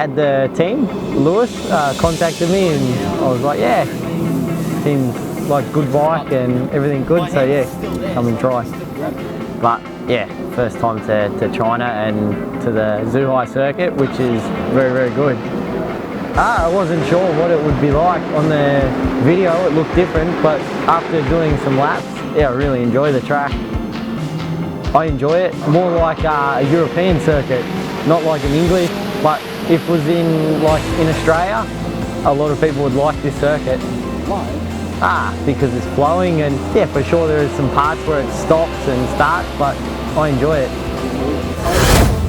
had the team, Lewis, contacted me, and I was like, yeah, seems like good bike and everything good, so yeah, come and try. But yeah, first time to China and to the Zhuhai circuit, which is very, very good. I wasn't sure what it would be like on the video. It looked different, but after doing some laps, yeah, I really enjoy the track. I enjoy it more like a European circuit, not like an English, but if it was in Australia, a lot of people would like this circuit. Why? Because it's flowing, and yeah, for sure there are some parts where it stops and starts, but I enjoy it.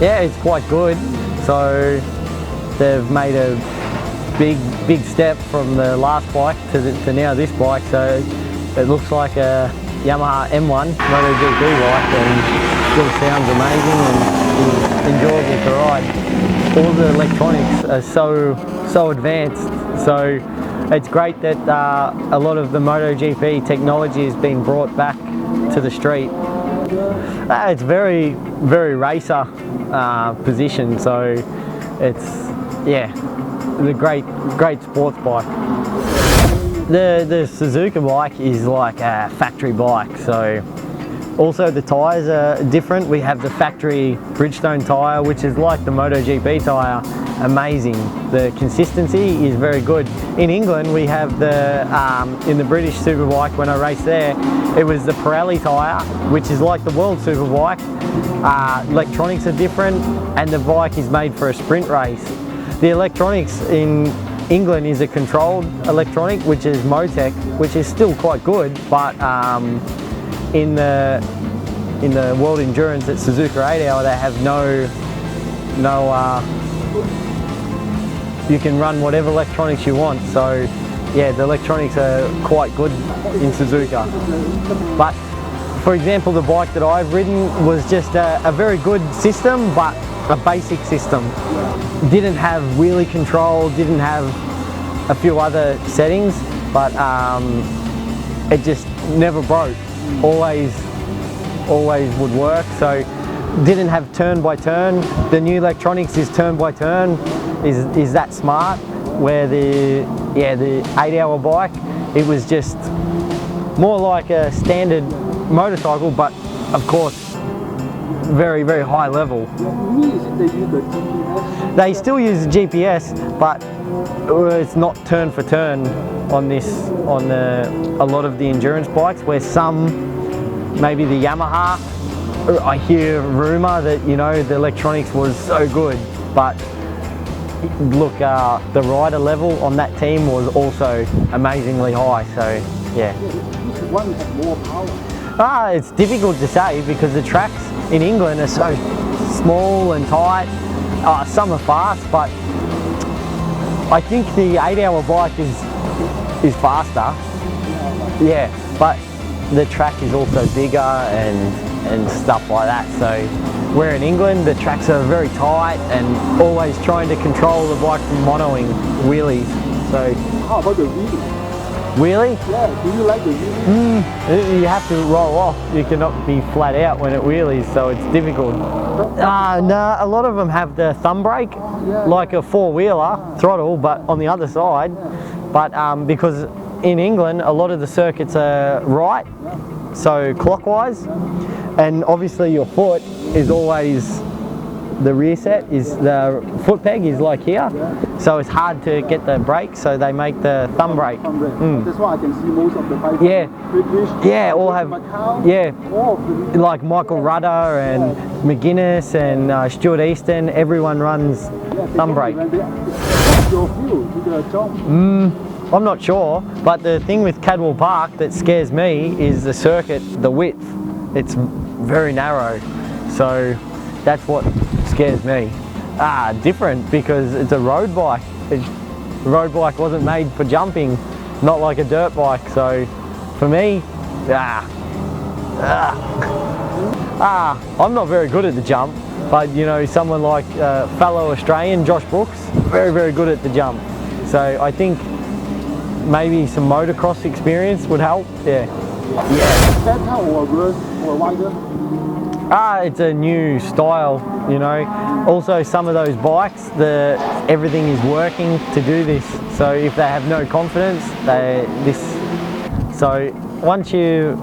Yeah, it's quite good. So they've made a big step from the last bike to now this bike, so it looks like a Yamaha M1 MotoGP bike and still sounds amazing and is enjoyable to ride. All the electronics are so advanced, so it's great that a lot of the MotoGP technology has been brought back to the street. It's very racer position, so it's, yeah, the great sports bike. The Suzuka bike is like a factory bike, so also the tyres are different. We have the factory Bridgestone tyre, which is like the MotoGP tyre, amazing. The consistency is very good. In England we have the, in the British Superbike when I raced there, it was the Pirelli tyre, which is like the World Superbike. Electronics are different and the bike is made for a sprint race. The electronics in England is a controlled electronic, which is Motec, which is still quite good, but in the World Endurance at Suzuka 8 Hour, they have you can run whatever electronics you want. So yeah, the electronics are quite good in Suzuka. But for example, the bike that I've ridden was just a very good system, but a basic system. Didn't have wheelie control, didn't have a few other settings, but it just never broke. Always would work. So didn't have turn by turn. The new electronics is turn by turn. Is that smart? Where the 8 Hour bike, it was just more like a standard motorcycle, but of course very high level. They still use the GPS, but it's not turn for turn on a lot of the endurance bikes, where some, maybe the Yamaha, I hear rumour that, you know, the electronics was so good, but look, the rider level on that team was also amazingly high, so yeah. Which one had more power? It's difficult to say because the tracks in England are so small and tight. Some are fast, but I think the 8 Hour bike is faster. Yeah, but the track is also bigger and stuff like that. So where in England the tracks are very tight and always trying to control the bike from monoing wheelies. So how about the wheelie? Wheelie? Yeah, do you like the wheelie? You have to roll off. You cannot be flat out when it wheelies, so it's difficult. No, a lot of them have the thumb brake, like a four-wheeler throttle, but on the other side. But because in England, a lot of the circuits are right, so clockwise, and obviously your foot is always, the rear set is, the foot peg is like here, so it's hard to get the brake, so they make the thumb brake. That's why I can see most of the bikes. Yeah, all have, like Michael Rudder and McGuinness and Stuart Easton, everyone runs thumb brake. What's your view to the jump? I'm not sure, but the thing with Cadwell Park that scares me is the circuit, the width. It's very narrow, so that's what scares me. Different because it's a road bike. The road bike wasn't made for jumping, not like a dirt bike. So for me, I'm not very good at the jump, but you know, someone like fellow Australian Josh Brooks, very good at the jump. So I think maybe some motocross experience would help. Yeah. Better or worse or wider? It's a new style, you know. Also, some of those bikes, the everything is working to do this. So if they have no confidence, so once you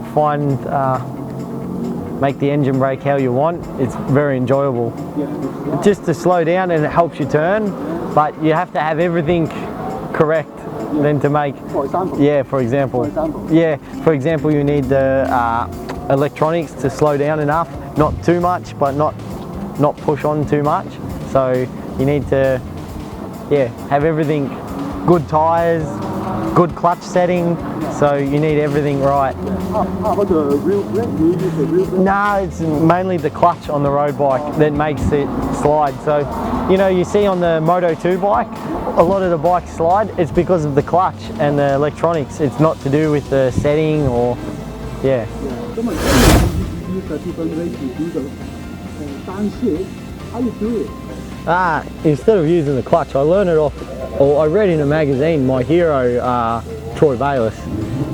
make the engine brake how you want, it's very enjoyable. Just to slow down and it helps you turn, but you have to have everything correct then to make. For example. Yeah, for example. For example, you need the electronics to slow down enough, not too much, but not push on too much. So you need to, have everything, good tires, good clutch setting. So you need everything right. How about the real brake? Do you use the real brake? No, it's mainly the clutch on the road bike that makes it slide. So, you see on the Moto2 bike, a lot of the bikes slide. It's because of the clutch and the electronics. It's not to do with the setting or, So my use a different way to do the down shift. How you do it? Instead of using the clutch, I learned it off, or I read in a magazine, my hero, Troy Bayliss.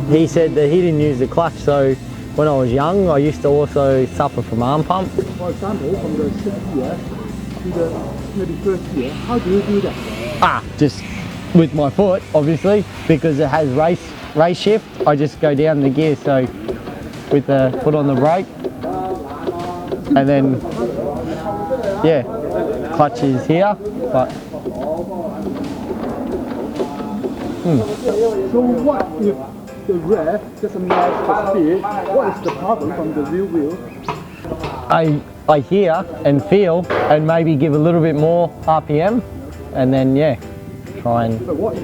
He said that he didn't use the clutch, so when I was young, I used to also suffer from arm pump. For example, from the 6th year to the maybe 1st year, how do you do that? Just with my foot, obviously, because it has race shift. I just go down the gear, so with the foot on the brake, and then clutch is here, but. So what if the rear doesn't match the speed? What is the problem from the rear wheel? I hear and feel and maybe give a little bit more RPM, and then try and. But what is